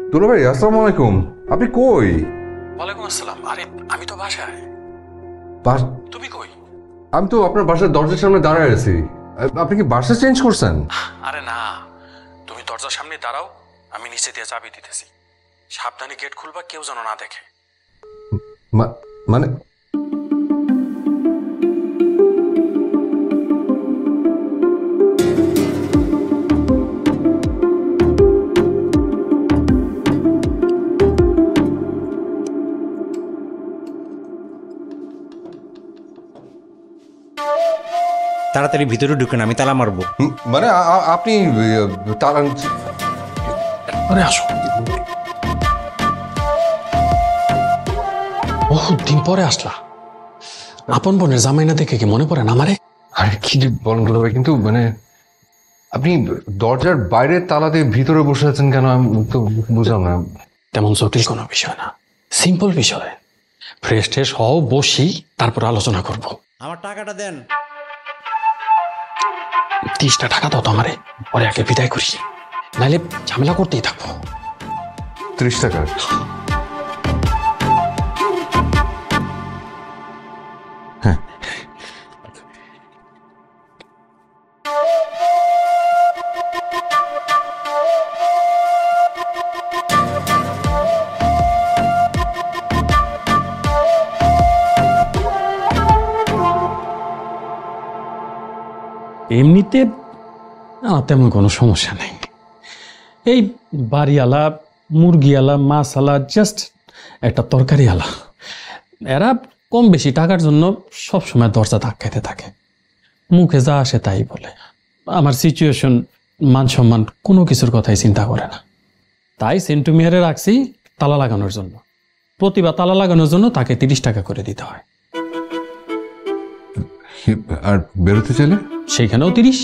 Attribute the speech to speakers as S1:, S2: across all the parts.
S1: দুলা ভাই, আসসালামু আলাইকুম। আপনি কই?
S2: ওয়ালাইকুম আসসালাম। আরে আমি তো বাসায়। তুমি কই?
S1: আমি তো আপনার বাসার দরজার সামনে দাঁড়ায় আছি। আপনি কি বাসা চেঞ্জ করছেন?
S2: আরে না, তুমি দরজার সামনে দাঁড়াও, আমি নিচে দিয়ে চাবি দিতেছি। সাবধানে গেট খুলবা, কেউ যেন না দেখে।
S1: মানে
S3: তাড়াতাড়ি ভিতরে ঢুকেন, আমি তালা মারবো।
S1: মানে আপনি তালা?
S2: আরে আসো, বহুত দিন পরে আসলা। আপন বোনের জামাই না দেখে কি মনে পড়ে না আমারে?
S1: আরে কি যে বলেন দুলা ভাই, কিন্তু মানে আপনি দরজার বাইরে তালা দিয়ে ভিতরে বসে আছেন কেন? আমি তো বুঝলাম না।
S2: তেমন জটিল কোনো বিষয় না, সিম্পল বিষয়। ফ্রেশ ট্রেশ হও, বসি, তারপর আলোচনা করব।
S3: আমার টাকাটা দেন।
S2: 30টা টাকা দাও তো আমারে, পরে আগে বিদায় করি, নাইলে ঝামেলা করতেই থাকবো।
S1: 30 টাকা? হ্যাঁ।
S2: এমনিতে আমার তেমন কোনো সমস্যা নেই। এই বাড়িওয়ালা, মুরগিওয়ালা, মাছওয়ালা, জাস্ট একটা তরকারিওয়ালা, এরা কম বেশি টাকার জন্য সবসময় দরজা ধাক্কাইতে থাকে, মুখে যা আসে তাই বলে। আমার সিচুয়েশন, মান সম্মান কোনো কিছুর কথাই চিন্তা করে না। তাই সেন্টু মিয়ারে রাখছি তালা লাগানোর জন্য। প্রতিবার তালা লাগানোর জন্য তাকে 30 টাকা করে দিতে হয়।
S1: আর বেরোতে চাইলে?
S2: সেইখানেও 30।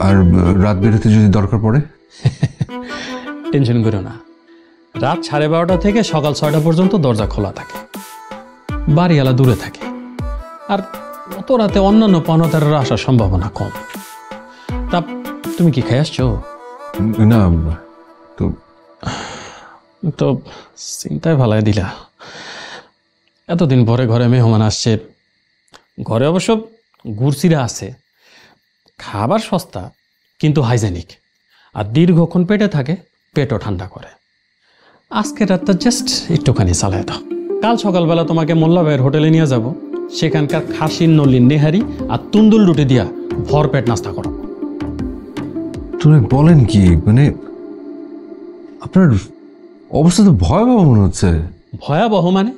S1: আর রাত বেরোতে যদি দরকার পড়ে?
S2: টেনশন করো না, রাত 12:30 থেকে সকাল 6টা পর্যন্ত দরজা খোলা থাকে। বাড়িওয়ালা দূরে থাকে, আর অত রাতে অন্যান্য পাওনাদারের আসার সম্ভাবনা কম। তা তুমি কি খেয়ে আসছো?
S1: না তো।
S2: তো চিন্তায় ভালাই দিলা। এতদিন পরে ঘরে মেহমান আসছে। ঘরে অবশ্য গুড়চিরা আছে, খাবার সস্তা কিন্তু হাইজেনিক, আর দীর্ঘক্ষণ পেটে থাকে, পেটও ঠান্ডা করে। আজকে রাতটা জাস্ট একটুখানি চালায় দাও। কাল সকালবেলা তোমাকে মোল্লা ভাইয়ের হোটেলে নিয়ে যাব, সেখানকার খাসির নলির নেহারি আর তুন্দুল রুটি দিয়া ভরপেট নাস্তা করো।
S1: তুমি বলেন কি? মানে আপনার অবস্থা তো ভয়াবহ মনে হচ্ছে।
S2: ভয়াবহ মানে?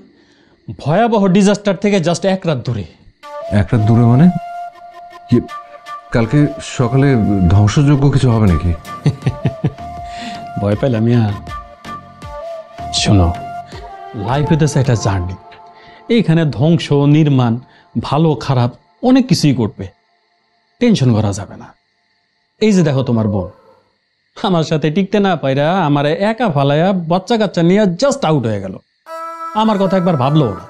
S2: ভয়াবহ ডিজাস্টার থেকে জাস্ট 1 রাত দূরে।
S1: 1 রাত দূরে মানে কি? কালকে সকালে ধ্বংসযোগ্য কিছু হবে নাকি?
S2: ভয় পাইলাম মিয়া। শোনো, লাইফ হইতেছে একটা জার্নি। এইখানে ধ্বংস, নির্মাণ, ভালো খারাপ অনেক কিছুই ঘটবে, টেনশন করা যাবে না। এই যে দেখো তোমার বোন, আমার সাথে টিকতে না পাইরা আমারে একা ফালাইয়া বাচ্চা কাচ্চা নিয়ে জাস্ট আউট হয়ে গেল। আমার কথা একবার ভাবলো না,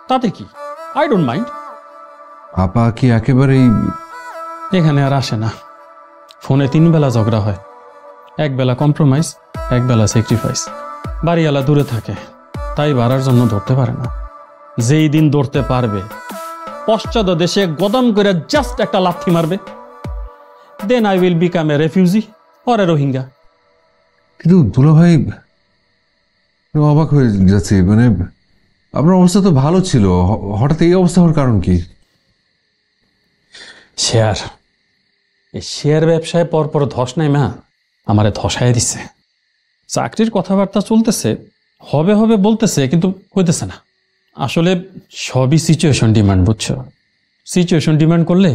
S2: তাতে কি, আই ডোন্ট মাইন্ড।
S1: আপা কি একেবারেই
S2: এখানে আর আসে না। ফোনে 3 বেলা ঝগড়া হয়, 1 বেলা কম্প্রোমাইজ, 1 বেলা স্যাক্রিফাইস। বাড়িওয়ালা দূরে থাকে, তাই বাড়ার জন্য ধরতে পারে না। যেই দিন ধরতে পারবে, পশ্চাৎ দেশে গদম করে জাস্ট একটা লাথি মারবে, then I will become a refugee or a Rohingya.
S1: কিন্তু দুলা ভাই, অবাক হয়ে যাচ্ছে। মানে আপনার অবস্থা তো ভালো ছিল, হঠাৎ এই অবস্থা হওয়ার কারণ কি?
S2: শেয়ার, এই শেয়ার ব্যবসায় পরপর ধস নাই মা, আমারে ধসায় দিচ্ছে। চাকরির কথাবার্তা চলতেছে, হবে হবে বলতেছে, কিন্তু হইতেছে না। আসলে সবই সিচুয়েশন ডিমান্ড, বুঝছো? সিচুয়েশন ডিমান্ড করলে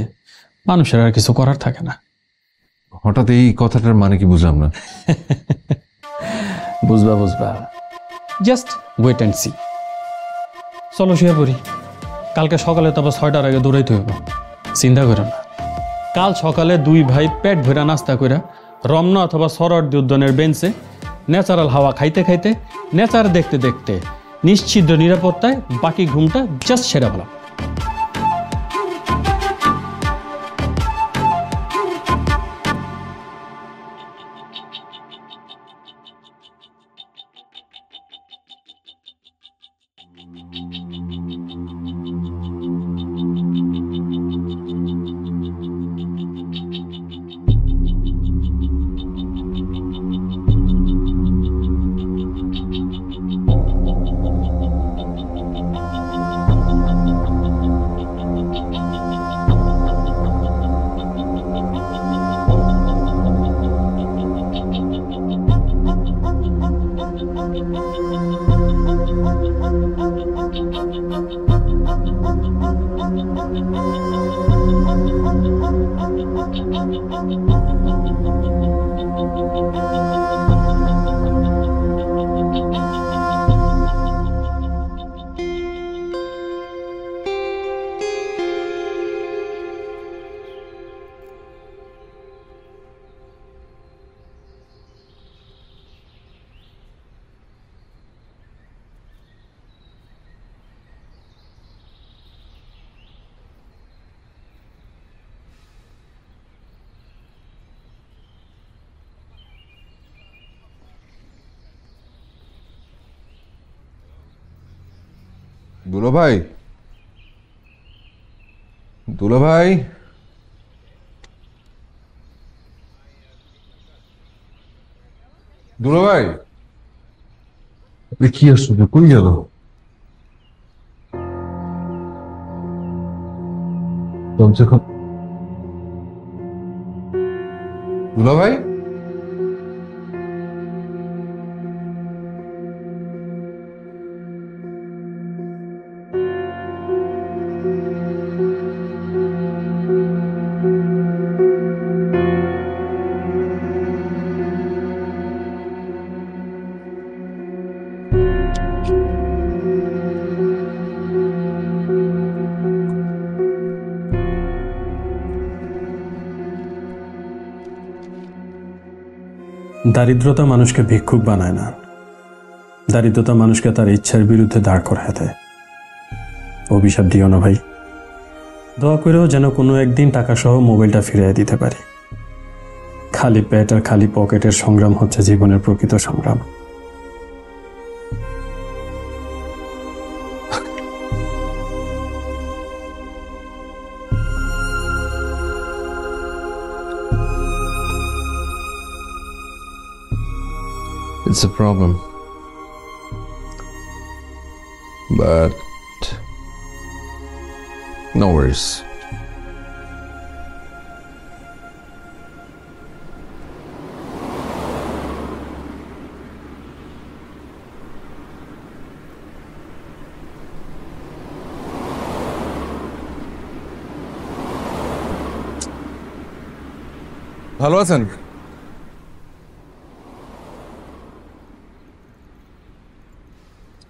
S2: মানুষের আর কিছু করার থাকে না।
S1: হঠাৎ এই কথাটার মানে কি বুঝলাম না।
S2: বুঝবা বুঝবা, জাস্ট ওয়েট অ্যান্ড সি। চলো শুয়ে পড়ি, কালকে সকালে তবে 6টার আগে দৌড়াইতে হইব। চিন্তা করো না, কাল সকালে 2 ভাই পেট ভরা নাস্তা কইরা রমনা অথবা সরোয়ার্দী উদ্যানের বেঞ্চে ন্যাচারাল হাওয়া খাইতে খাইতে, নেচার দেখতে দেখতে, নিশ্চিদ্র নিরাপত্তায় বাকি ঘুমটা জাস্ট সেরা ভালো।
S1: দুলা ভাই, দুলা ভাই, দুলা ভাই, কি আসলে কই গেল? দুলা ভাই,
S2: দারিদ্রতা মানুষকে ভিক্ষুক বানায় না, দারিদ্রতা মানুষকে তার ইচ্ছার বিরুদ্ধে দাঁড় করায় দেয়। অভিশাপ দিও না ভাই, দোয়া করেও যেন কোনো একদিন টাকা সহ মোবাইলটা ফিরিয়ে দিতে পারি। খালি পেট আর খালি পকেটের সংগ্রাম হচ্ছে জীবনের প্রকৃত সংগ্রাম।
S1: It's a problem. But no worries. ভালো আছেন?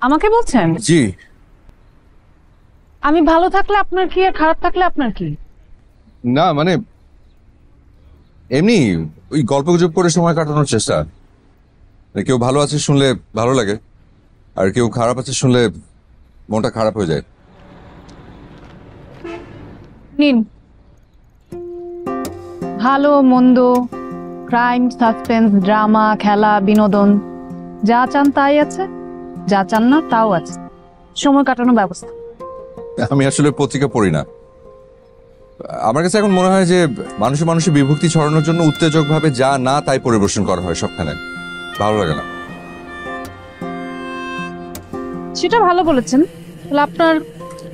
S4: আমাকে বলছেন?
S1: জি।
S4: আমি ভালো থাকলে আপনার কি আর খারাপ থাকলে আপনার কি?
S1: না মানে এমনি ওই গল্পগুজব করে সময় কাটানোর চেষ্টা। কেউ ভালো আছে শুনলে ভালো লাগে, আর কেউ খারাপ আছে শুনলে মনটা খারাপ হয়ে যায়।
S4: নিন, ভালো মন্দ, ক্রাইম, সাসপেন্স, ড্রামা, খেলা, বিনোদন, যা চান তাই আছে, যা চান না তাও আছে। সময় কাটানোর ব্যবস্থা।
S1: আমি আসলে পত্রিকা পড়ি না। আমার কাছে এখন মনে হয় যে মানুষে মানুষে বিভক্তি ছড়ানোর জন্য উত্তেজক ভাবে যা না তাই পরিবেশন করা হয় সবখানে। ভালো লাগে না।
S4: সেটা ভালো বলেছেন। তাহলে আপনার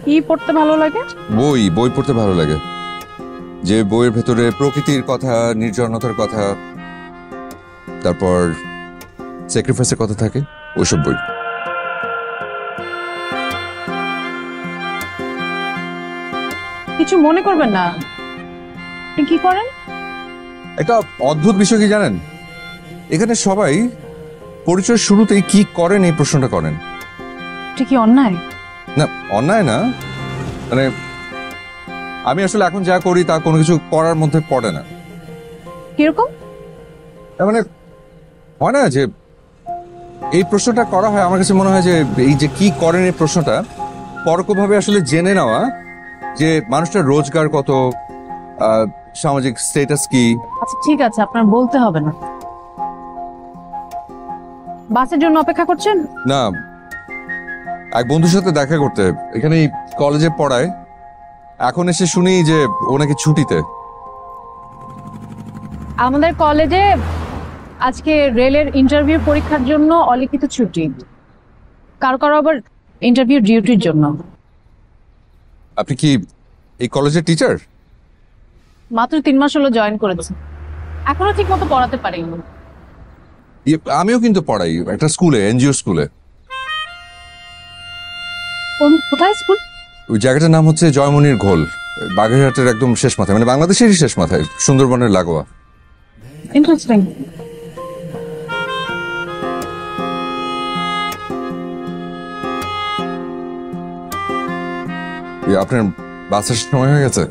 S4: কি পড়তে ভালো লাগে?
S1: বই বই পড়তে ভালো লাগে, যে বইয়ের ভেতরে প্রকৃতির কথা, নির্জনতার কথা, তারপর স্যাক্রিফাইসের কথা থাকে, ওইসব বই।
S4: কিছু মনে করবেন না। আপনি কি করেন?
S1: একটা অদ্ভুত বিষয় কি জানেন, এখানে সবাই পরিচয়ের শুরুতেই কি করেন এই প্রশ্নটা করেন।
S4: এটা কি অন্যায়?
S1: না, অন্যায় না, মানে আমি আসলে এখন যা করি তা কোনো কিছু করার মধ্যে পড়ে না।
S4: কিরকম?
S1: তার মানে হয় না যে এই প্রশ্নটা করা হয়, আমার কাছে মনে হয় যে এই যে কি করেন এই প্রশ্নটা পরোক্ষভাবে আসলে জেনে নেওয়া যে মানুষটার রোজগার কত, সামাজিক স্ট্যাটাস কি।
S4: আচ্ছা ঠিক আছে, আপনার বলতে হবে না। বাসের জন্য অপেক্ষা করছেন?
S1: না, এক বন্ধুর সাথে দেখা করতে এখানে কলেজে পড়ায়, এখন এসে শুনি যে ও নাকি ছুটিতে।
S4: আমাদের কলেজে আজকে রেলের ইন্টারভিউ পরীক্ষার জন্য অলিখিত ছুটি, কারো কারো আবার ইন্টারভিউ ডিউটির জন্য।
S1: আপনি কি এই কলেজের টিচার?
S4: মাত্র 3 মাস হলো জয়েন করেছি, এখনো ঠিক মতো পড়াতে পারিনি।
S1: আমিও কিন্তু পড়াই একটা স্কুলে, এনজিও স্কুলে।
S4: কোথায় স্কুল?
S1: ওই জায়গাটার নাম হচ্ছে জয়মনির ঘোল, বাগেরহাটের একদম শেষ মাথায়, মানে বাংলাদেশেরই শেষ মাথায়, সুন্দরবনের লাগোয়া।
S4: ইন্টারেস্টিং।
S1: আপনার বাসের সময় হয়ে গেছে?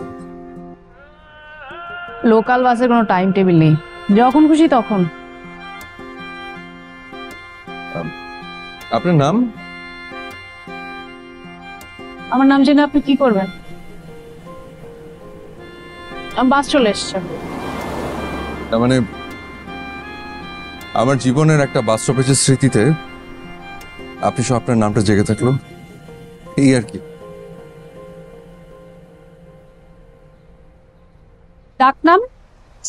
S4: লোকাল বাসের কোনো টাইম টেবিল নেই, যখন খুশি তখন।
S1: আপনার নাম?
S4: আমার নাম জেনে আপনি কি করবেন? বাস চলে এসছে।
S1: তার মানে আমার জীবনের একটা বাস স্টপেজের স্মৃতিতে আপনি সব আপনার নামটা জেগে থাকলো। এই আর কি।
S4: ডাক নাম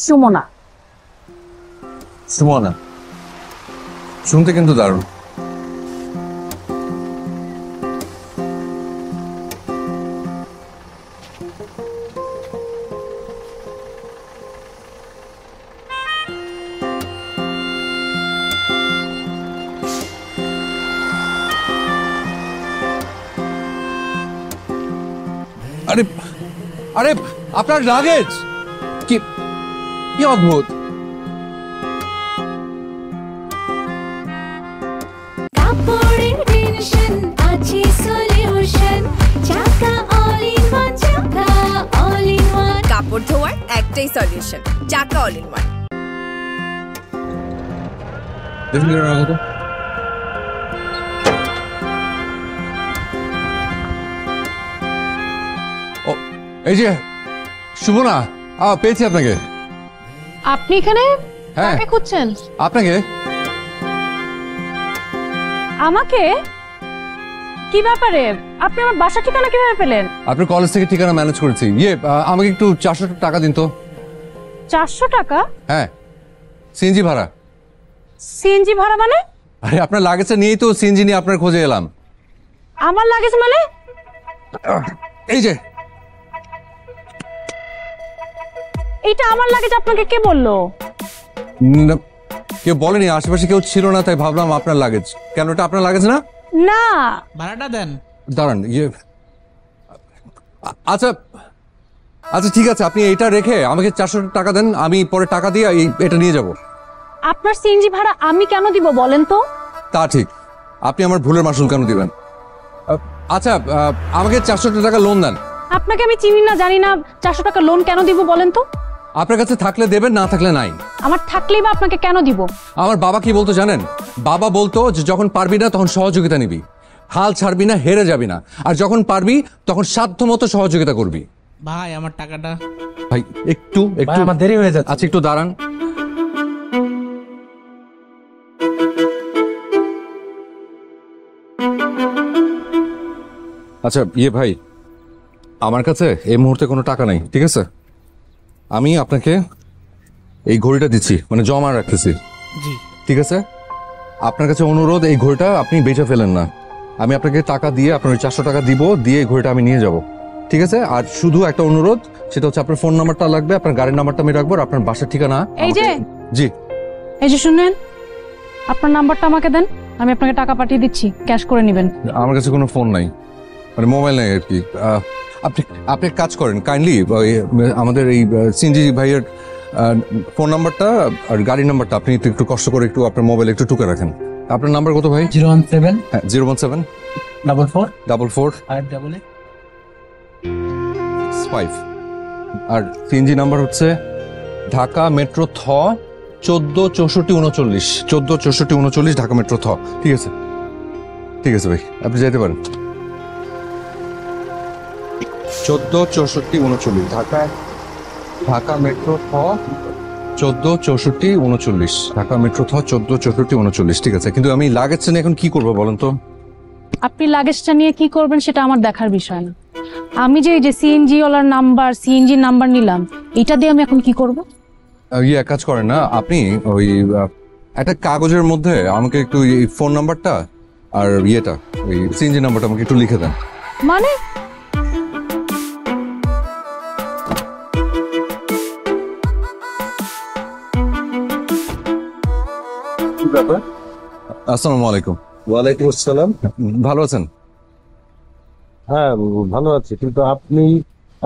S4: সুমনা।
S1: সুমনা, শুনতে কিন্তু দারুণ। আরে আরে আপনার লাগেজ কি কি অদ্ভুত।
S5: কাপড়ের টেনশন আছে সলিউশন, চাকা অল ইন ওয়ান, চাকা অল ইন ওয়ান।
S6: কাপড় ধোয়ার একটাই সলিউশন, চাকা অল ইন ওয়ান।
S1: দেখুন তো এই যে সুমনা, পেয়েছি আপনাকে।
S4: আপনি এখানে
S1: হ্যাঁ।
S4: কাকে খুঁজছেন?
S1: আপনাকে।
S4: আমাকে? কি ব্যাপারে? আপনি আমার বাসা ঠিকানা কিভাবে পেলেন?
S1: আপনার কলেজ থেকে ঠিকানা ম্যানেজ করেছি। আমাকে একটু 400 টাকা দিন তো।
S4: 400 টাকা?
S1: হ্যাঁ, সিএনজি ভাড়া।
S4: সিএনজি ভাড়া মানে?
S1: আরে আপনার লাগেজটা নিয়েই তো সিএনজি নিয়ে আপনার খোঁজে এলাম।
S4: আমার লাগেজ মানে?
S1: এই যে
S4: এটা আমার লাগেজ, আপনাকে কে বললো?
S1: না, কেউ বলেনি, আশেপাশে কেউ ছিল না, তাই ভাবলাম আপনার লাগেজ। কেন, এটা আপনার লাগেজ না?
S4: না।
S7: ভাড়াটা দেন।
S1: দাঁড়ান, আচ্ছা আচ্ছা ঠিক আছে, আপনি এটা রেখে আমাকে 400 টাকা দেন, আমি পরে টাকা দিয়ে এটা নিয়ে যাব।
S4: আপনার সিএনজি ভাড়া আমি কেন দিব বলেন তো?
S1: তা ঠিক, আপনি আমার ভুলের মাসুল কেন দিবেন? আচ্ছা, আমাকে 400 টাকা লোন দেন।
S4: আপনাকে আমি চিনি না, জানি না, 400 টাকা লোন কেন দিব বলেন তো?
S1: আপনার কাছে থাকলে দেবেন, না থাকলে নাই।
S4: আমার থাকলেই বা আপনাকে কেন দিব?
S1: আমার বাবা কি বলতো জানেন? বাবা বলতো যে যখন পারবি না তখন সহযোগিতা নিবি, হাল ছাড়বি না, হেরে যাবি না, আর যখন পারবি তখন সাধ্যমতো সহযোগিতা করবি।
S7: ভাই আমার টাকাটা।
S1: ভাই একটু একটু
S7: আমার দেরি হয়ে যাচ্ছে।
S1: আচ্ছা একটু দাঁড়ান। আচ্ছা ভাই, আমার কাছে এই মুহূর্তে কোনো টাকা নাই, ঠিক আছে? আমি আপনাকে এই ঘড়িটা দিচ্ছি, মানে জমা রাখতেছি,
S7: জি
S1: ঠিক আছে? আপনার কাছে অনুরোধ, এই ঘড়িটা আপনি বেচে ফেলেন না। আমি আপনাকে টাকা দিয়ে আপনার ওই 400 টাকা দিব, দিয়ে এই ঘড়িটা আমি নিয়ে যাব, ঠিক আছে? আর শুধু একটা অনুরোধ, সেটা হচ্ছে আপনার ফোন নাম্বারটা লাগবে, আপনার গাড়ির নাম্বারটা আমি রাখবো, আর আপনার বাসার ঠিকানা।
S4: এই যে
S1: জি,
S4: এই যে শুনেন, আপনার নাম্বারটা আমাকে দেন, আমি আপনাকে টাকা পাঠিয়ে দিচ্ছি, ক্যাশ করে নেবেন।
S1: আমার কাছে কোনো ফোন নাই, মানে মোবাইল নাই আর কি। আপনি আপনি এক কাজ করেন, কাইন্ডলি আমাদের এই সিনজি ভাইয়ের ফোন নাম্বারটা আর গাড়ির নাম্বারটা আপনি একটু কষ্ট করে একটু আপনার মোবাইলে একটু টুকে রাখেন। আপনার নাম্বার কত ভাই?
S7: 017
S1: হ্যাঁ, 017
S7: 44
S1: 44
S7: 588
S1: 5। আর সিএনজি নাম্বার হচ্ছে ঢাকা মেট্রো থ 146439 146439 ঢাকা মেট্রো থ। ঠিক আছে, ঠিক আছে ভাই, আপনি যেতে পারেন। 146439 ঢাকা মেট্রো থ 146439 ঢাকা মেট্রো থ 146439। ঠিক আছে, কিন্তু আমি লাগেজটা নিয়ে এখন কি করবো বলেন তো?
S4: আপনি লাগেজটা নিয়ে কি করবেন সেটা আমার দেখার বিষয় না। আমি যে এই যে সিএনজি ওলার নাম্বার, সিএনজি নাম্বার নিলাম, এটা দিয়ে আমি এখন কি করব?
S1: এক কাজ করেন না, আপনি ওই একটা কাগজের মধ্যে আমাকে একটু এই ফোন নাম্বারটা আর ওই সিএনজি নাম্বারটা আমাকে একটু লিখে দেন।
S4: মানে
S1: আসসালামু আলাইকুম।
S8: ওয়ালাইকুম আসসালাম।
S1: ভালো আছেন?
S8: হ্যাঁ ভালো আছি, কিন্তু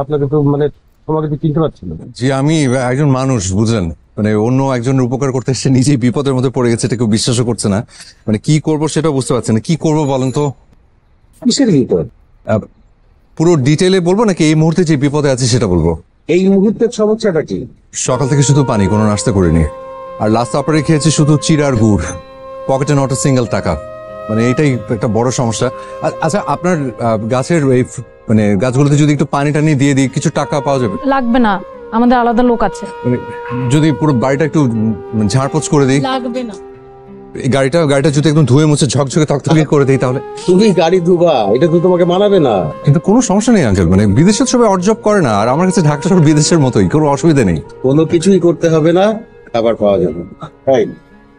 S8: আপনাকে তো মানে তোমাকে তো চিনতে পারছি না।
S1: জি, আমি একজন মানুষ, বুঝলেন, মানে অন্য একজনের উপকার করতে এসে নিজেই বিপদের মধ্যে পড়ে গেছে, এটা কেউ বিশ্বাসও করছে না। মানে কি করব সেটা বুঝতে পারছি না, কি করব বলেন তো?
S8: কিসের বিপদ?
S1: পুরো ডিটেইলে বলবো নাকি এই মুহূর্তে যে বিপদে আছে সেটা বলবো?
S8: এই মুহূর্তের সমস্যাটা কি?
S1: সকাল থেকে শুধু পানি, কোনো নাস্তা করিনি, আর লাস্ট আপারে খেয়েছি শুধু চিড় আর গুড়, পকেটে নট সিঙ্গেল টাকা। মানে এটাই একটা বড় সমস্যা। আচ্ছা, আপনার গাছের এই মানে গাছগুলোতে যদি একটু পানি টানি দিয়ে দিই, কিছু টাকা পাওয়া যাবে?
S4: লাগবে না, আমাদের আলাদা লোক আছে।
S1: মানে যদি পুরো বাড়িটা একটু ঝাড়পোছ করে দিই?
S4: লাগবে না,
S1: এই গাড়িটা যদি একদম ধুয়ে মুছে ঝকঝকে তকতকে করে দিই তাহলে।
S8: তুমি গাড়ি ধুবা, এটা তো তোমাকে মানাবে না।
S1: কিন্তু কোনো সমস্যা নেই আঙ্কেল, মানে বিদেশের সবাই অর্জব করে না, আর আমার কাছে ঢাকা শহর বিদেশের মতোই, কোনো অসুবিধা নেই।
S8: কোনো কিছুই করতে হবে না, খাবার পাওয়া যাবে। তাই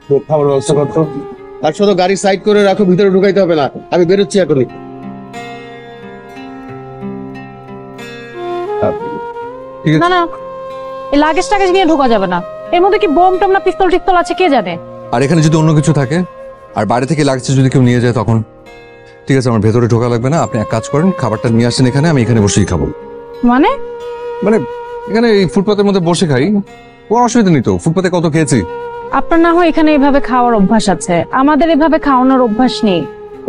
S8: তো খাবার ব্যবস্থা করতো। আর শুধু গাড়ি সাইড করে রাখো, ভিতরে ঢুকাইতে হবে না, আমি বেরোচ্ছি এখনই।
S1: ঠিক
S4: না
S1: আছে।
S4: না, এই লাগেজ টাগেজ নিয়ে ঢোকা যাবে না। এর মধ্যে কি বোম টম না পিস্তল টিস্তল আছে কে জানে।
S1: আর এখানে যদি অন্য কিছু থাকে আর বাইরে থেকে লাগছে যদি কেউ নিয়ে যায় তখন? ঠিক আছে, আমার ভেতরে ঢোকা লাগবে না, আপনি এক কাজ করেন, খাবারটা নিয়ে আসেন এখানে, আমি এখানে বসেই খাবো।
S4: মানে
S1: মানে এখানে এই ফুটপাতের মধ্যে বসে খাই, কোনো অসুবিধা নেই তো, ফুটপাতে কত খেয়েছি।
S4: আপনার না হয় এখানে এভাবে খাওয়ার অভ্যাস আছে, আমাদের এভাবে খাওয়ানোর অভ্যাস নেই।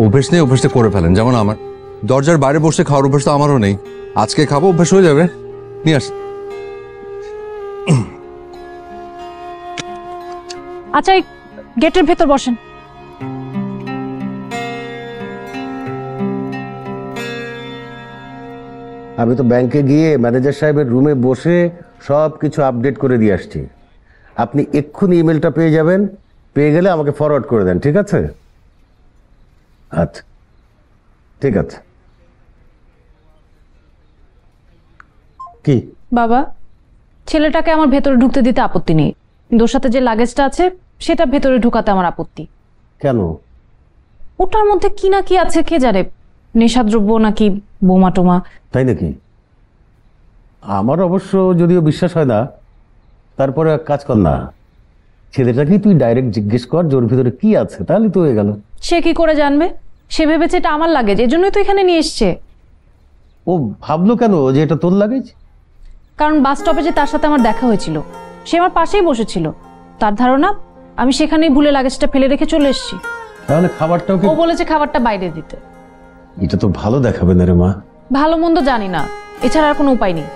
S1: অভ্যেস নেই, অভ্যেসটা করে ফেলেন। যেমন আমার দরজার বাইরে বসে খাওয়ার অভ্যাস তো আমারও নেই, আজকে খাবো, অভ্যাস হয়ে যাবে। নিয়ে আস।
S4: আচ্ছা, এই গেটের ভেতর বসেন।
S8: আমি তো ব্যাংকে গিয়ে ম্যানেজার সাহেবের রুমে বসে সব কিছু আপডেট করে দিয়ে আসছি। আপনি এক্ষুনি ইমেলটা পেয়ে যাবেন, পেয়ে গেলে আমাকে ফরওয়ার্ড করে দেন, ঠিক আছে? আচ্ছা, ঠিক আছে। কি
S4: বাবা, ছেলেটাকে আমার ভেতরে ঢুকতে দিতে আপত্তি নেই, কিন্তু ওর সাথে যে লাগেজটা আছে সেটা ভেতরে ঢুকাতে আমার আপত্তি।
S8: কেন?
S4: ওটার মধ্যে কি না কি আছে কে জানে, নেশাদ্রব্য নাকি বোমা টোমা।
S8: তাই নাকি? আমার অবশ্য যদিও বিশ্বাস হয় না, তারপরে এক কাজ কর না, ছেলেটাকেই তুই ডাইরেক্ট জিজ্ঞেস কর যে ওর ভিতরে কি আছে, তাহলে তো হয়ে গেল।
S4: সে কি করে জানবে? সে ভেবেছে এটা আমার লাগেজ, এই জন্যই তো এখানে নিয়ে এসছে।
S8: ও ভাবলো কেন যে এটা তোর লাগেজ?
S4: কারণ বাস স্টপে যে তার সাথে আমার দেখা হয়েছিল, সে আমার পাশেই বসেছিল, তার ধারণা আমি সেখানেই ভুলে লাগেজটা ফেলে রেখে চলে এসেছি।
S8: তাহলে খাবারটাও কি?
S4: ও বলেছে খাবারটা বাইরে দিতে।
S8: এটা তো ভালো দেখাবে না রে মা।
S4: ভালো মন্দ জানি না, এছাড়া আর কোনো উপায় নেই।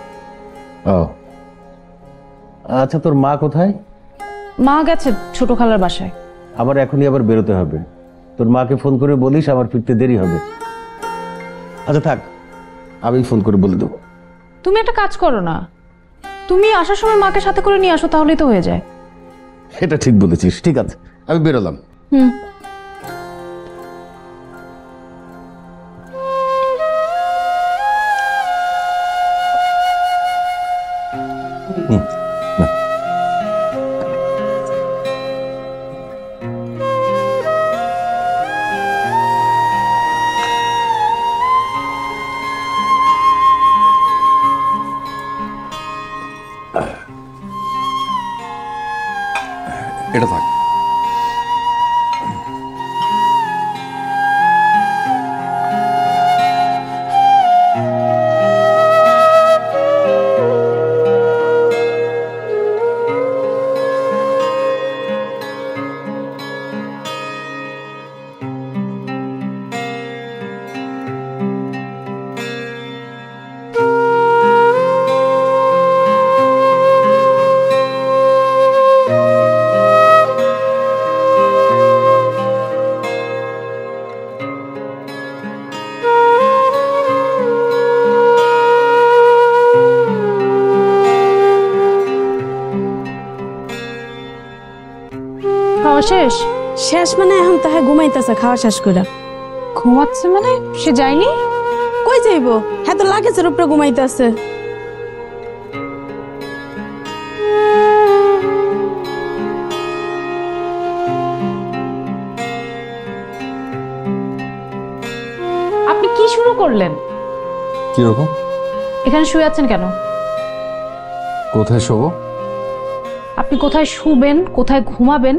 S8: ও আচ্ছা, তোর মা কোথায়?
S4: মা গেছে ছোট খালার বাসায়।
S8: আমার এখনই আবার বেরোতে হবে, তোর মাকে ফোন করে বলিস আমার ফিরতে দেরি হবে। আচ্ছা থাক, আমি ফোন করে বলে দেবো।
S4: তুমি একটা কাজ করো না, তুমি আসার সময় মাকে সাথে করে নিয়ে আসো, তাহলেই তো হয়ে যায়।
S8: এটা ঠিক বলেছিস, ঠিক আছে আমি বেরোলাম।
S4: হুম।
S1: এটা থাক।
S4: খাওয়া শেষ?
S9: শেষ মানে এখন তাহে ঘুমাইতেছে খাওয়া শেষ করে।
S4: ঘুমাচ্ছে মানে? সে যায়নি?
S9: কই যাইবো, হ্যাঁ তো লাগেজের উপরে ঘুমাইতেছে।
S4: আপনি কি শুরু করলেন?
S1: কিরকম?
S4: এখানে শুয়ে আছেন কেন?
S1: কোথায় শোবো?
S4: আপনি কোথায় শুবেন, কোথায় ঘুমাবেন,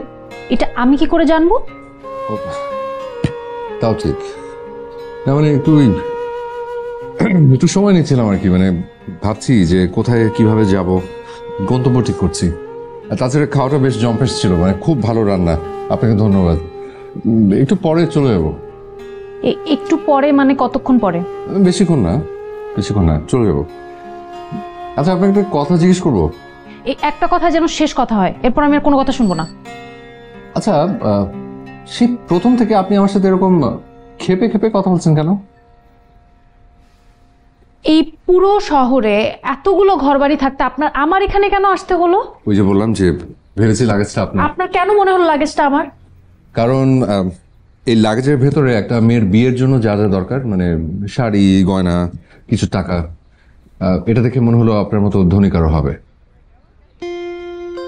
S4: এটা আমি কি করে জানবো?
S1: তাও ঠিক না, মানে একটু সময় নিচ্ছিলাম আর কি, মানে ভাবছি যে কোথায় কিভাবে যাব, গন্তব্য ঠিক করছি। আর তাছাড়া খাওয়াটা বেশ জম্পেশ ছিল, মানে খুব ভালো রান্না, আপনাকে ধন্যবাদ। একটু পরে চলে যাবো।
S4: একটু পরে মানে কতক্ষণ পরে?
S1: বেশিক্ষণ না, চলে যাবো। আচ্ছা, আপনাকে একটা কথা জিজ্ঞেস করবো?
S4: এই একটা কথা যেন শেষ কথা হয়, এরপর আমি আর কোনো কথা শুনবো না।
S1: আচ্ছা, সেই প্রথম থেকে আপনি আমার সাথে এরকম খেপে খেপে কথা বলছেন কেন?
S4: এই পুরো শহরে এতগুলো ঘরবাড়ি থাকতে আমার এখানে কেন আসতে হলো?
S1: ওই যে বললাম যে ভেবেছি লাগেজটা আপনার।
S4: আপনার কেন মনে হলো লাগেজটা আমার?
S1: কারণ এই লাগেজের ভেতরে একটা মেয়ের বিয়ের জন্য যা যা দরকার, মানে শাড়ি, গয়না, কিছু টাকা, এটা দেখে মনে হলো আপনার মতো ধনী কারো হবে।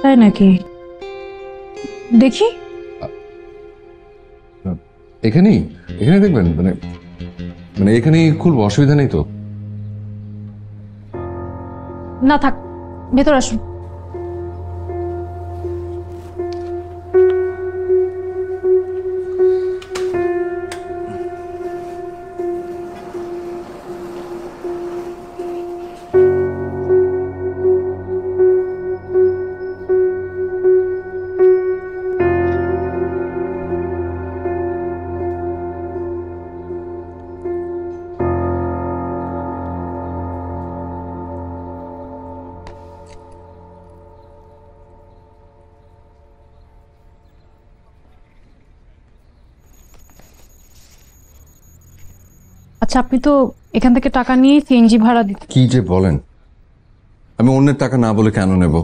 S4: তাই নাকি? দেখি।
S1: এখানে দেখবেন, মানে মানে এখানেই খুলবো, অসুবিধা নেই তো?
S4: না থাক, ভেতর আসুন। আচ্ছা, আপনি তো এখান থেকে টাকা নিয়ে সিএনজি ভাড়া দিতে।
S1: কি যে বলেন, আমি অন্যের টাকা না বলে কেন নেব?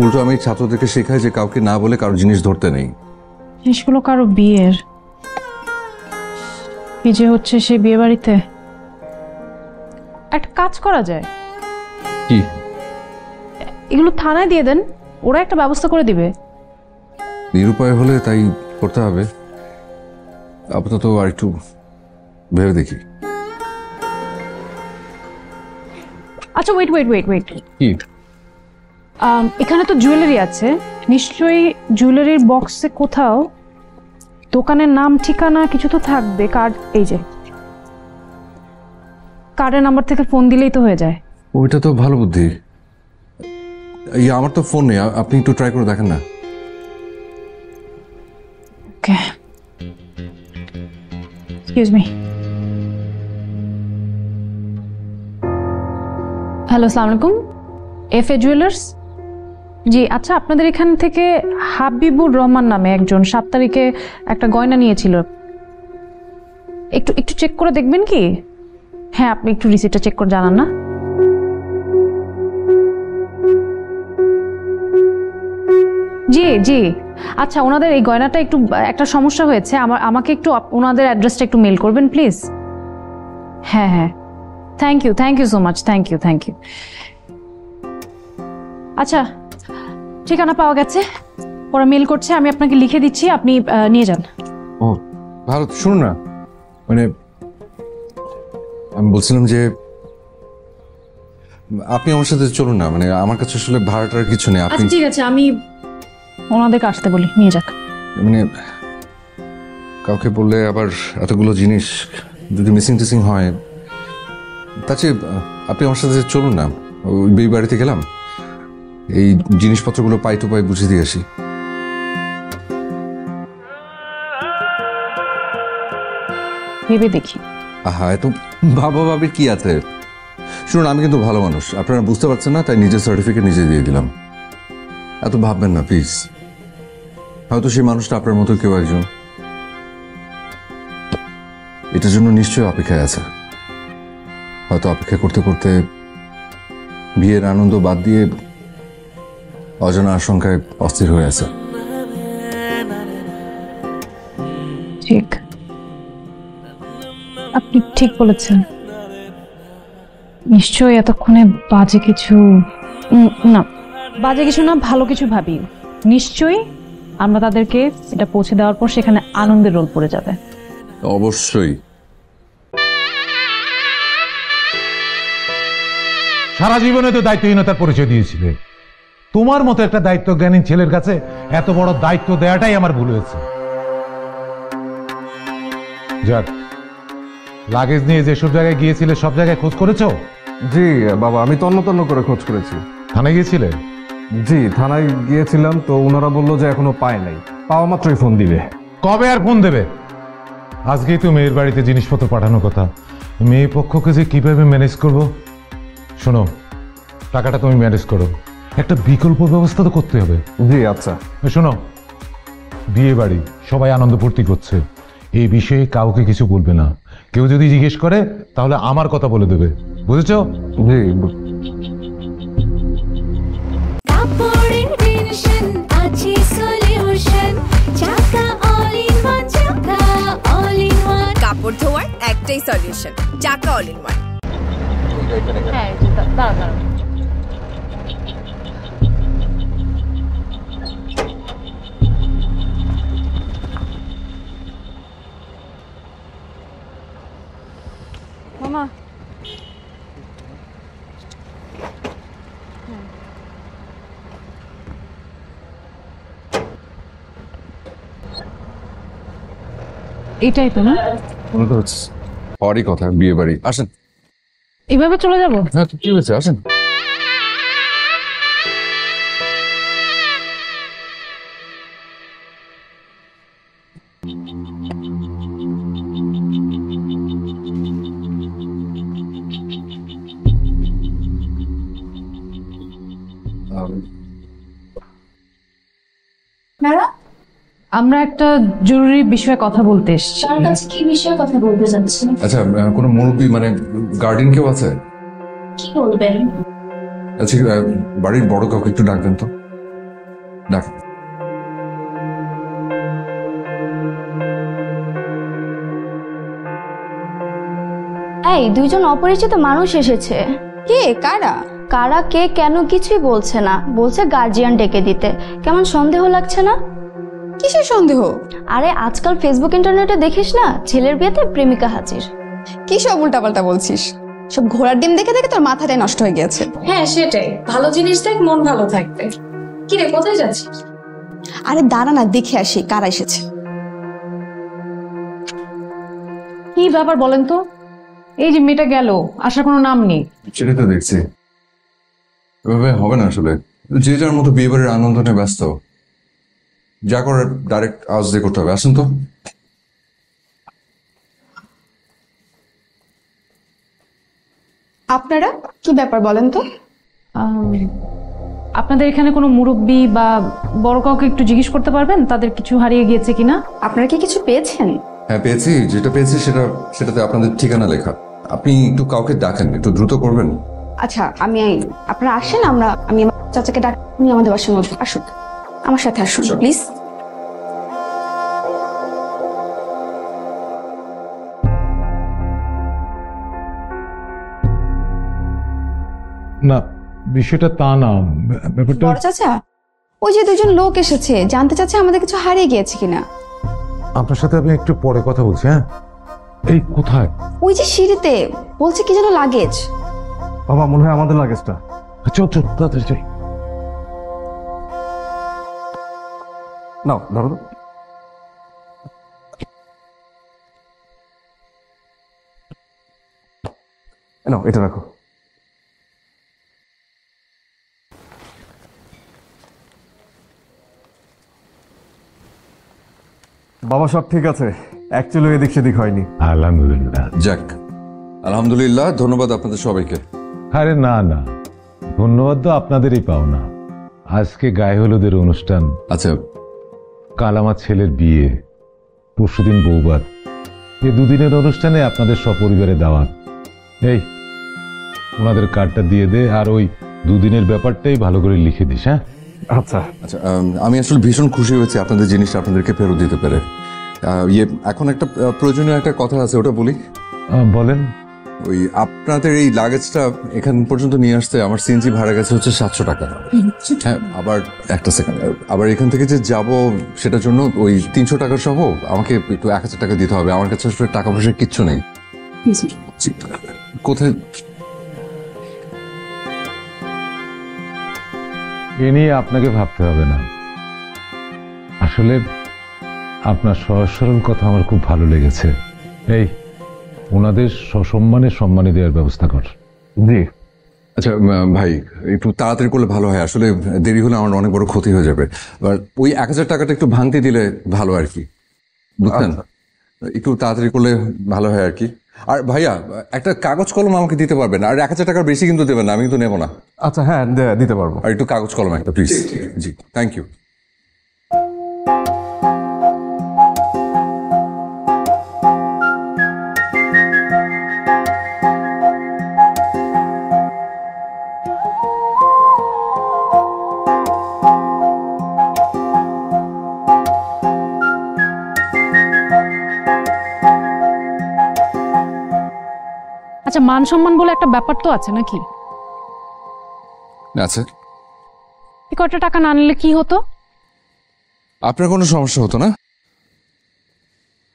S1: উল্টো আমি ছাত্রদেরকে শেখাই যে কাউকে না বলে কারো জিনিস ধরতে নেই।
S4: জিনিসগুলো কারো বিয়ের, কি যে হচ্ছে সে বিয়ে বাড়িতে। একটা কাজ করা যায়,
S1: কি?
S4: এগুলো থানায় দিয়ে দেন, ওরা একটা ব্যবস্থা করে দিবে।
S1: নিরুপায় হলে তাই করতে হবে। আপাতত আর একটু ভেবে দেখি।
S4: আচ্ছা, ওয়েট ওয়েট ওয়েট ওয়েট
S1: কি?
S4: এখানে তো জুয়েলারি আছে, নিশ্চয়ই জুয়েলারির বক্সে কোথাও দোকানের নাম, ঠিকানা কিছু তো থাকবে। কার্ড, এই যে কার্ডের নাম্বার থেকে ফোন দিলেই তো হয়ে যায়।
S1: ওইটা তো ভালো বুদ্ধি। আমার তো ফোন নেই, আপনি একটু ট্রাই করে দেখেন না।
S4: ওকে, এক্সকিউজ মি। হ্যালো, আসসালামু আলাইকুম, এফ এ জুয়েলার্স। জি আচ্ছা, আপনাদের এখান থেকে হাবিবুর রহমান নামে একজন 7 তারিখে একটা গয়না নিয়েছিল, একটু একটু চেক করে দেখবেন কি? হ্যাঁ, আপনি একটু রিসিপ্টটা চেক করে জানান না। জি জি, আচ্ছা, ওনাদের এই গয়নাটা একটু একটা সমস্যা হয়েছে, আমাকে একটু ওনাদের অ্যাড্রেসটা একটু মেল করবেন প্লিজ। হ্যাঁ হ্যাঁ, thank you so much, thank you. আচ্ছা, ঠিকানা পাওয়া গেছে, ওরা মেল করছে, আমি আপনাকে লিখে দিচ্ছি, আপনি নিয়ে যান।
S1: ও ভালো, শুনুন না, মানে আমি বলছিলাম যে আপনি আমার সাথে চলুন না, মানে আমার কাছে আসলে ভাড়াটার কিছু নেই। আপনি
S4: আচ্ছা ঠিক আছে, আমি ওনাদেরকে আসতে বলি, নিয়ে যাক।
S1: মানে কাউকে বললে আবার এতগুলো জিনিস যদি মিসিং হয়, তাছে আপনি আমার সাথে চলুন না, ওই বিয়ে বাড়িতে গেলাম, এই জিনিসপত্রগুলো পাই টু পাই বুঝিয়ে দিয়ে আসি।
S4: ভেবে দেখি।
S1: আহা, এত ভাবির কি আছে? শুনুন, আমি কিন্তু ভালো মানুষ, আপনারা বুঝতে পারছেন না, তাই নিজের সার্টিফিকেট নিজে দিয়ে দিলাম। এত ভাববেন না প্লিজ, হয়তো সেই মানুষটা আপনার মতো কেউ একজন এটার জন্য নিশ্চয়ই অপেক্ষায় আছে। হয়তো অপেক্ষা করতে করতে বিয়ের আনন্দ বাদ দিয়ে অজানা আশঙ্কায় অস্থির হয়ে আছে।
S4: ঠিক, আপনি ঠিক বলেছেন। নিশ্চয়ই এতক্ষণে বাজে কিছু, না বাজে কিছু না, ভালো কিছু ভাবি। নিশ্চয়ই আমরা তাদেরকে এটা পৌঁছে দেওয়ার পর সেখানে আনন্দের রোল পড়ে যাবে।
S1: অবশ্যই।
S10: সারা জীবনে তো দায়িত্বহীনতার পরিচয় দিয়েছিলে। তোমার মতো একটা দায়িত্বজ্ঞানী ছেলের কাছে এত বড় দায়িত্ব দেওয়াটাই আমার ভুল হয়েছে। যাক, লাগেজ নিয়ে যেসব জায়গায় গিয়েছিলে সব জায়গায় খোঁজ করেছো?
S11: জি বাবা, আমি তন্ন তন্ন করে খোঁজ করেছি।
S10: থানায় গিয়েছিলে?
S11: জি, থানায় গিয়েছিলাম, তো ওনারা বললো যে এখনো পায় নাই, পাওয়া মাত্রই ফোন দিবে।
S10: কবে আর ফোন দেবে? আজকেই তো মেয়ের বাড়িতে জিনিসপত্র পাঠানোর কথা। মেয়ে পক্ষকে যে কিভাবে ম্যানেজ করব। শোনো, টাকাটা তুমি ম্যানেজ করো, একটা বিকল্প ব্যবস্থা তো করতে হবে।
S11: জি আচ্ছা।
S10: শোনো, বিয়ে বাড়ি, সবাই আনন্দ ফুর্তি করছে, এই বিষয়ে কাউকে কিছু বলবে না। কেউ যদি জিজ্ঞেস করে তাহলে আমার কথা বলে দেবে, বুঝেছো?
S11: জি।
S5: কাপড়ের টেনশন আছে সলিউশন, চাকা অল
S6: সলিউশন চাকা অল ইন ওয়ান।
S4: হ্যাঁ দাঁড়া মামা এটাই তো না,
S1: মনে তো হচ্ছে হওয়ারই কথা, বিয়ে বাড়ি। আসেন।
S4: এভাবে চলে যাব?
S1: হ্যাঁ, তো কি হয়েছে, আসেন।
S4: আমরা একটা জরুরি বিষয়ে কথা বলতে এসেছি।
S12: তার কাছে কি বিষয়ে কথা বলতে যাচ্ছেন?
S1: আচ্ছা, কোনো মুরব্বী মানে গার্ডিয়ান কেউ আছে?
S12: কি বলবেন?
S1: আচ্ছা, বাড়ির বড় কাউকে একটু ডাকবেন তো। ডাক।
S12: এই দুইজন অপরিচিত মানুষ এসেছে।
S13: কে? কারা?
S12: কারা কে কেন কিছুই বলছে না, বলছে গার্জিয়ান ডেকে দিতে। কেমন সন্দেহ লাগছে না?
S13: কিসের সন্দেহ?
S12: আরে আজকাল ফেসবুক ইন্টারনেটে দেখিস না, ছেলের বিয়েতে প্রেমিকা হাজির।
S13: কি সব উল্টাপাল্টা বলছিস? সব ঘোড়ার ডিম দেখে দেখে তোর মাথাটাই নষ্ট হয়ে গেছে।
S14: হ্যাঁ সেটাই, ভালো জিনিস দেখ, মন ভালো থাকবে। কি রে, কোথায় যাচ্ছিস?
S13: আরে দাঁড়া না, দেখে আসি কারা এসেছে।
S4: কি ব্যাপার বলেন তো? এই যে মেয়েটা গেল, আসার কোনো নাম নেই।
S1: সেটাই তো দেখছি। এভাবে হবে না আসলে। যে যার মতো বিয়ে বাড়ির আনন্দ নিয়ে ব্যস্ত, যা করার ডাইরেক্ট আওয়াজ দিয়ে করতে হবে। আসুন তো।
S13: আপনারা কি ব্যাপার বলেন তো?
S4: আপনাদের এখানে কোনো মুরব্বী বা বড় কাউকে একটু জিজ্ঞেস করতে পারবেন তাদের কিছু হারিয়ে গিয়েছে কিনা?
S13: আপনারা কি কিছু পেয়েছেন?
S1: হ্যাঁ পেয়েছি, যেটা পেয়েছি সেটাতে আপনাদের ঠিকানা লেখা। আপনি একটু কাউকে ডাকেন, একটু দ্রুত করবেন।
S13: আচ্ছা, আপনারা আসেন, আমি আমার চাচাকে ডাক, উনি আমাদের বাসার মধ্যে আসুন, আমার সাথে আসুন প্লিজ।
S10: না, বিষয়টা তা না, ব্যাপারটা
S13: বড় চাচা, ওই যে দুজন লোক এসেছে, জানতে চাচ্ছে আমাদের কিছু হারিয়ে গিয়েছে কিনা।
S10: আপনার সাথে আমি একটু পরে কথা বলছি। হ্যাঁ, এই কোথায়?
S13: ওই যে সিঁড়িতে, বলছে কি যেন লাগেজ।
S11: বাবা, মনে হয় আমাদের লাগেজটা।
S10: চল চল তাড়াতাড়ি চল।
S11: নাও ধরো তো। নাও এটা রাখো। বাবা সব ঠিক আছে, অ্যাকচুয়ালি এদিক সেদিক হয়নি।
S10: আলহামদুলিল্লাহ।
S1: যাক, আলহামদুলিল্লাহ, ধন্যবাদ আপনাদের সবাইকে।
S10: আরে না না, ধন্যবাদ তো আপনাদেরই পাওনা। আজকে গায়ে হলুদের অনুষ্ঠান,
S1: আচ্ছা
S10: কাল আমার ছেলের বিয়ে, পরশুদিন বৌভাত। এই দুদিনের অনুষ্ঠানে আপনাদের সপরিবারে দাওয়াত। এই ওনাদের কার্ডটা দিয়ে দে, আর ওই দুদিনের ব্যাপারটাই ভালো করে লিখে দিস। হ্যাঁ
S11: আচ্ছা
S1: আচ্ছা। আমি আসলে ভীষণ খুশি হয়েছি আপনাদের জিনিসটা আপনাদেরকে ফেরত দিতে পেরে। এখন একটা প্রয়োজনীয় একটা কথা আছে, ওটা বলি।
S10: বলেন।
S1: ওই আপনাদের এই লাগেজটা এখান পর্যন্ত নিয়ে আসতে আমার সিএনজি ভাড়া গেছে হচ্ছে 700 টাকা। হ্যাঁ, আবার একটা সেকেন্ড, আবার এখান থেকে যে যাব সেটার জন্য ওই 300 টাকা সহ আমাকে একটু 1000 টাকা দিতে হবে। আমার কাছে আসলে টাকা পয়সা কিচ্ছু নেই। কোথায়?
S10: এ নিয়ে আপনাকে ভাবতে হবে না। আসলে আপনার সহজ সরল কথা আমার খুব ভালো লেগেছে। এই ওনাদের সসম্মানে সম্মানী দেওয়ার ব্যবস্থা কর।
S11: জি।
S1: আচ্ছা ভাই, একটু তাড়াতাড়ি করলে ভালো হয়, আসলে দেরি হলে আমার অনেক বড় ক্ষতি হয়ে যাবে। আর ওই 1000 টাকাটা একটু ভাঙতে দিলে ভালো আর কি, বুঝলেন? একটু তাড়াতাড়ি করলে ভালো হয় আর কি। আর ভাইয়া, একটা কাগজ কলম আমাকে দিতে পারবেন? আর 1000 টাকার বেশি কিন্তু দেবেন না, আমি কিন্তু নেবো না।
S11: আচ্ছা হ্যাঁ, দিতে পারবো।
S1: আর একটু কাগজ কলম একটা প্লিজ। G, thank you.
S4: আচ্ছা, মান সম্মান বলে একটা ব্যাপার তো আছে নাকি?
S1: আচ্ছা,
S4: এই কটা টাকা না নিলে কি হতো?
S1: আপনার কোনো সমস্যা হতো না,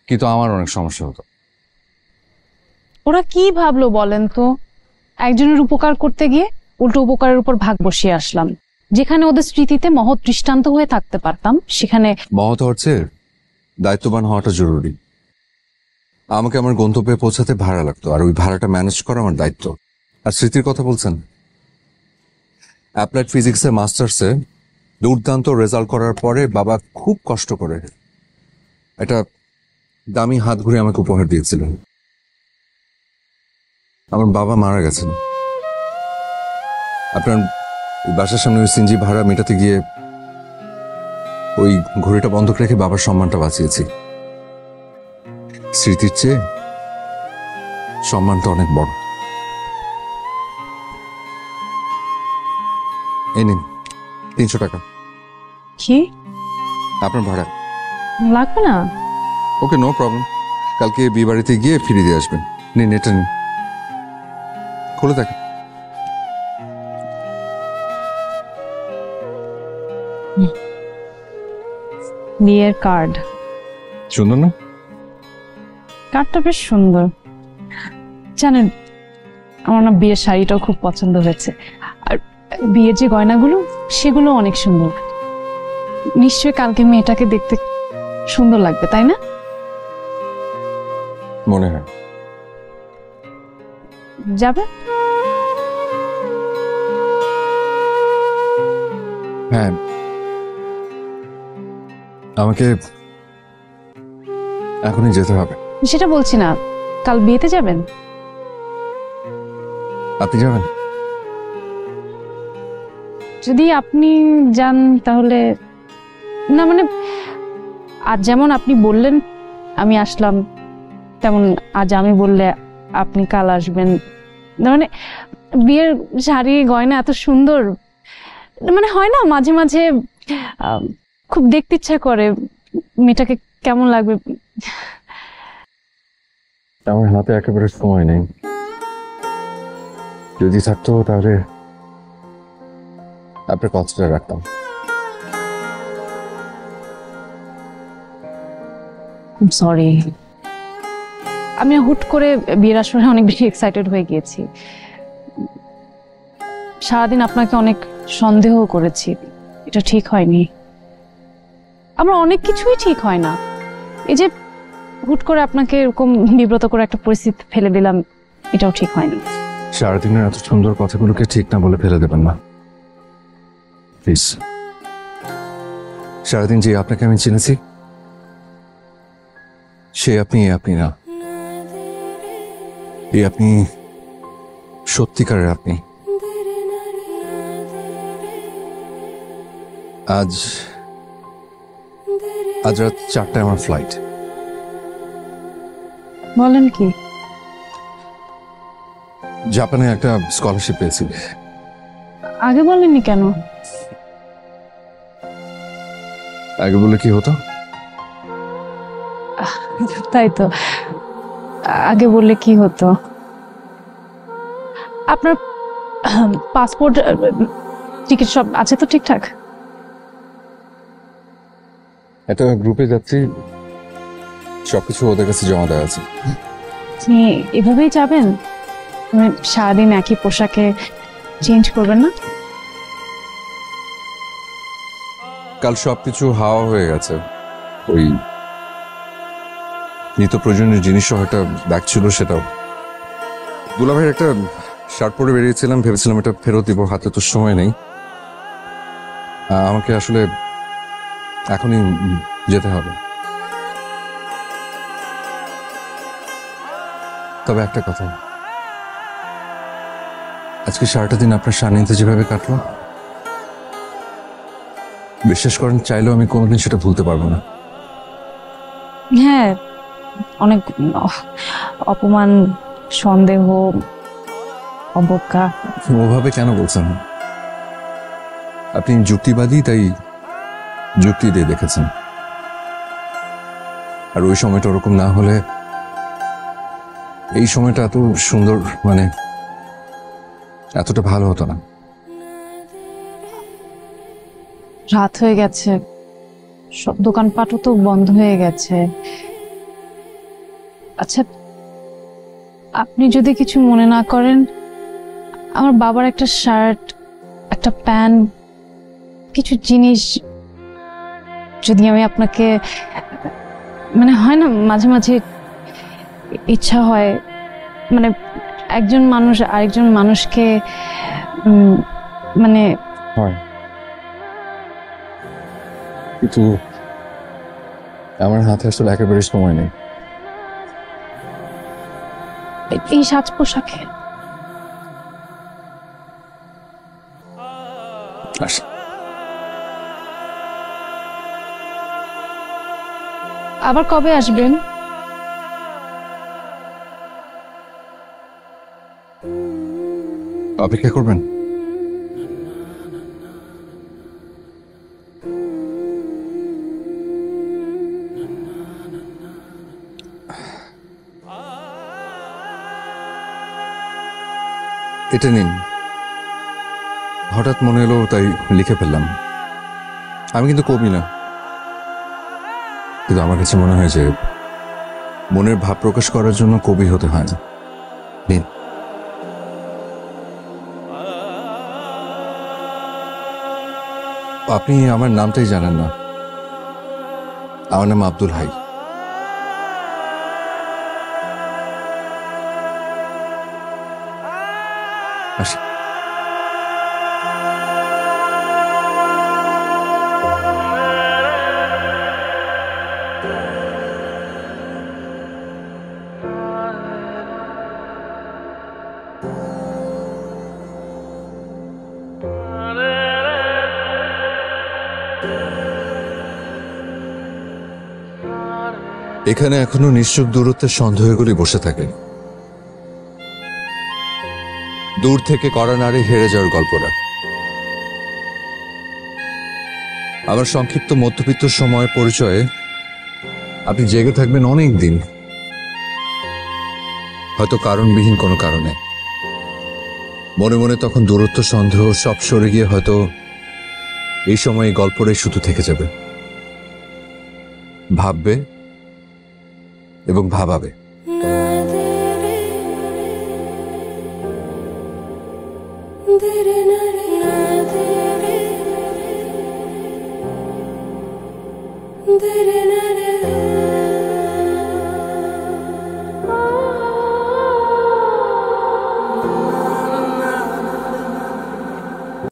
S1: কিন্তু আমার অনেক সমস্যা হতো।
S4: ওরা কি ভাবলো বলেন তো? একজনের উপকার করতে গিয়ে উল্টো উপকারের উপর ভাগ বসিয়ে আসলাম। যেখানে ওদের স্মৃতিতে মহৎ দৃষ্টান্ত হয়ে থাকতে পারতাম, সেখানে
S1: মহৎ হচ্ছে দায়িত্ববান হওয়াটা জরুরি। আমাকে আমার গন্তব্যে পৌঁছাতে ভাড়া লাগতো, আর ওই ভাড়াটা ম্যানেজ করা আমার দায়িত্ব। আর স্মৃতির কথা বলছেন, অ্যাপ্লাইড ফিজিক্সে মাস্টার্সে দুর্দান্ত রেজাল্ট করার পরে বাবা খুব কষ্ট করে একটা দামি হাত ঘুরে আমাকে উপহার দিয়েছিল। আমার বাবা মারা গেছেন। আপনার বাসার সামনে ওই সিনজি ভাড়া মেটাতে গিয়ে ওই ঘড়িটা বন্ধক রেখে বাবার সম্মানটা বাঁচিয়েছি। স্মৃতির চেয়ে সম্মানটা অনেক বড়। এই নিন 300 টাকা।
S4: কি
S1: আপনার ভাড়া
S4: লাগবে না?
S1: ওকে, নো প্রবলেম। কালকে বিয়ে বাড়িতে গিয়ে ফিরে দিয়ে আসবেন। নিন, এটা নিন, খুলে দেখেন।
S4: বিয়ের কার্ড।
S1: সুন্দর না?
S4: কার্ডটা বেশ সুন্দর। জানেন, আমার না বিয়ের শাড়িটাও খুব পছন্দ হয়েছে, আর বিয়ের যে গয়নাগুলো সেগুলো অনেক সুন্দর। নিশ্চয়ই কালকে মেয়েটাকে দেখতে সুন্দর লাগবে, তাই না?
S1: মনে হয়।
S4: যাবে?
S1: হ্যাঁ, আমাকে এখনই যেতে হবে।
S4: সেটা বলছি না, কাল বিয়েতে যাবেন?
S1: আপনি যাবেন?
S4: যদি আপনি যান তাহলে না, মানে আজ যেমন আপনি বললেন আমি আসলাম, তেমন আজ আমি বললে আপনি কাল আসবেন। মানে বিয়ের শাড়ি গয়না এত সুন্দর, মানে হয় না মাঝে মাঝে খুব দেখতে ইচ্ছা করে মেয়েটাকে কেমন লাগবে।
S1: আমার হাতে একেবারে সময় নেই। যদি থাকতো তাহলে আপনার কথাটা রাখতাম।
S4: সরি, আমি হুট করে বিয়ের আসরে অনেক বেশি এক্সাইটেড হয়ে গিয়েছি। সারাদিন আপনাকে অনেক সন্দেহ করেছি, এটা ঠিক হয়নি। আমার অনেক কিছুই ঠিক হয় না। এই যে হুট করে আপনাকে এরকম বিব্রত করে একটা পরিস্থিতি ফেলে দিলাম, এটাও ঠিক হয়নি।
S1: সারাদিনের এত সুন্দর কথাগুলোকে ঠিক না বলে ফেলে দেবেন না প্লিজ। সারাদিন যে আপনাকে আমি চিনেছি সে আপনি না, এই আপনি সত্যিকারের আপনি। আজ রাত 4টায় আমার ফ্লাইট।
S4: বলেন কি?
S1: জাপানে একটা স্কলারশিপ পেয়েছি।
S4: আগে বলেননি কেন?
S1: আগে বলে কি হতো?
S4: তাই তো, আগে বললে কি হতো? আপনার পাসপোর্ট টিকিট সব আছে তো ঠিকঠাক?
S1: একটা গ্রুপে যাচ্ছি, সবকিছু ওদের কাছে জমা দেওয়া আছে।
S4: আপনি এভাবেই যাবেন? মানে সারাদিন একই পোশাকে চেঞ্জ করবেন না?
S1: কাল সবকিছু হাওয়া হয়ে গেছে। ওই নিত্য প্রয়োজনীয় জিনিস সহ একটা ব্যাগ ছিল, সেটাও। দুলাভাইয়ের একটা শার্ট পরে বেরিয়েছিলাম, ভেবেছিলাম এটা ফেরত দিব, হাতে তো সময় নেই। আমাকে আসলে এখনই যেতে হবে। তবে একটা কথা, আজকে সারাটা দিন আপনার সান্নিধ্যে যেভাবে কাটলো, বিশ্বাস করেন চাইলেও আমি কোনোদিন সেটা ভুলতে পারবো না।
S4: হ্যাঁ, অনেক অপমান, সন্দেহ, অবজ্ঞা।
S1: ওভাবে কেন বলছেন? আপনি যুক্তিবাদী, তাই যুক্তি দিয়ে দেখেছেন। আর ওই সময়টা ওরকম না হলে এই সময়টা এত সুন্দর, মানে এতটা ভালো হতো না।
S4: রাত হয়ে গেছে, সব দোকানপাটও তো বন্ধ হয়ে গেছে। আচ্ছা, আপনি যদি কিছু মনে না করেন, আমার বাবার একটা শার্ট, একটা প্যান্ট, কিছু জিনিস যদি আমি আপনাকে, মানে হয় না মাঝে মাঝে ইচ্ছা হয়, মানে একজন মানুষ আরেকজন মানুষকে মানে
S1: হয়, কিন্তু আমার হাতে আসলে একেবারে সময় নেই।
S4: এই সাজ পোশাকে আবার কবে আসবেন?
S1: অপেক্ষা করবেন? এটা নিন, হঠাৎ মনে এলো তাই লিখে ফেললাম। আমি কিন্তু কবি না, কিন্তু আমার কাছে মনে হয় যে মনের ভাব প্রকাশ করার জন্য কবি হতে হয় না। নিন। আপনি আমার নামটাই জানেন না। আমার নাম আব্দুল হাই। আসি। এখানে এখনো নিশ্চুপ দূরত্বের সন্দেহগুলি বসে থাকে। দূর থেকে কড়া নাড়ে হেরে যাওয়ার গল্পটা। আমার সংক্ষিপ্ত মধ্যবিত্ত সময়ের পরিচয়ে আপনি জেগে থাকবেন অনেক দিন, হয়তো কারণবিহীন কোনো কারণে। মনে মনে তখন দূরত্ব সন্দেহ সব সরে গিয়ে হয়তো এই সময় এই গল্পটাই শুধু থেকে যাবে। ভাববে এবং ভাবাবে।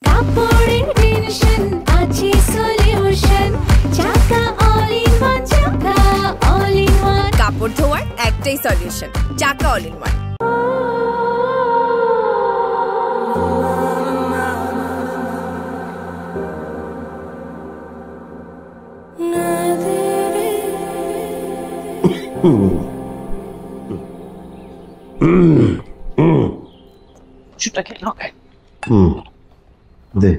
S5: কাপড়ের টেনশন আছে সলিউশন, চাকা অল ইন ওয়ান, চাকা অল ইন ওয়ান।
S6: কাপড় ধোয়ার একটাই সলিউশন, চাকা অল ইন ওয়ান।
S8: দে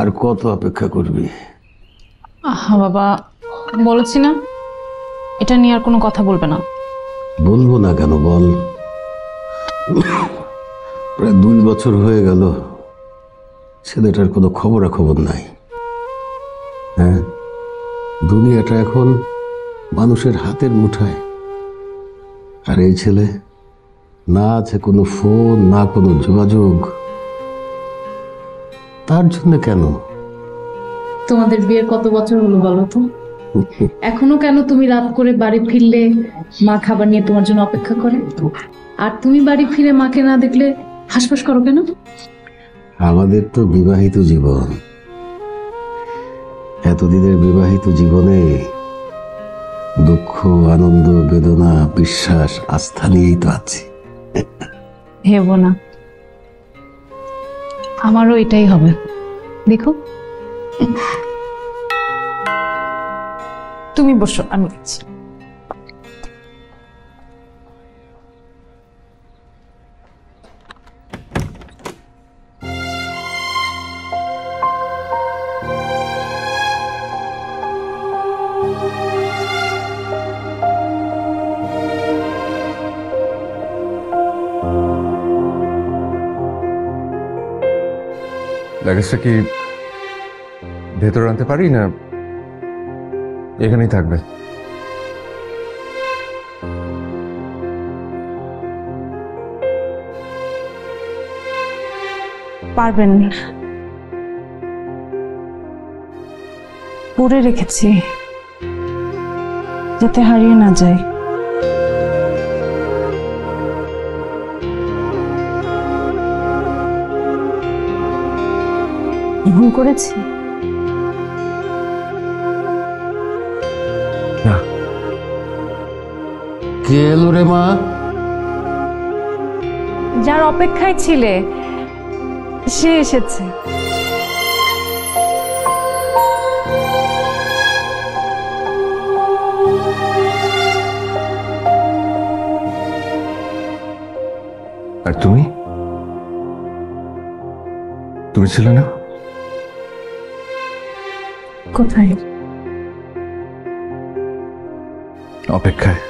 S8: আর কত অপেক্ষা করবি?
S4: আহা বাবা, বলেছি না এটা নিয়ে আর কোনো কথা বলবে না।
S8: বলবো না কেন বল? প্রায় 2 বছর হয়ে গেল ছেলেটার কোনো খবরাখবর নাই। হ্যাঁ, দুনিয়াটা এখন মানুষের হাতের মুঠায়, আর এই ছেলে না আছে কোনো ফোন, না কোনো যোগাযোগ। তার জন্য কেন?
S14: তোমাদের বিয়ের কত বছর হলো বলো তো? এখনো কেন তুমি রাত করে বাড়ি ফিরলে মা খাবার নিয়ে তোমার জন্য অপেক্ষা করে? আর তুমি বাড়ি ফিরে মাকে না দেখলে হাসপাস করো কেন?
S8: আমাদের তো বিবাহিত জীবন, এতদিনের বিবাহিত জীবনে দুঃখ, আনন্দ, বেদনা, বিশ্বাস, আস্থা নিয়েই তো আছি।
S4: ভেবো না, আমারও এটাই হবে। দেখো তুমি বসো, আমি দিচ্ছি।
S1: লাগেজটা কি ভেতরে আনতে পারি না এখানেই থাকবে?
S4: পারবেন, পরে রেখেছি যাতে হারিয়ে না যায়। ভুল করেছি?
S1: না।
S8: কে এলো রে মা?
S4: যার অপেক্ষায় ছিলে সে এসেছে।
S1: আর তুমি ছিলে না?
S4: কোথায়?
S1: অপেক্ষায়।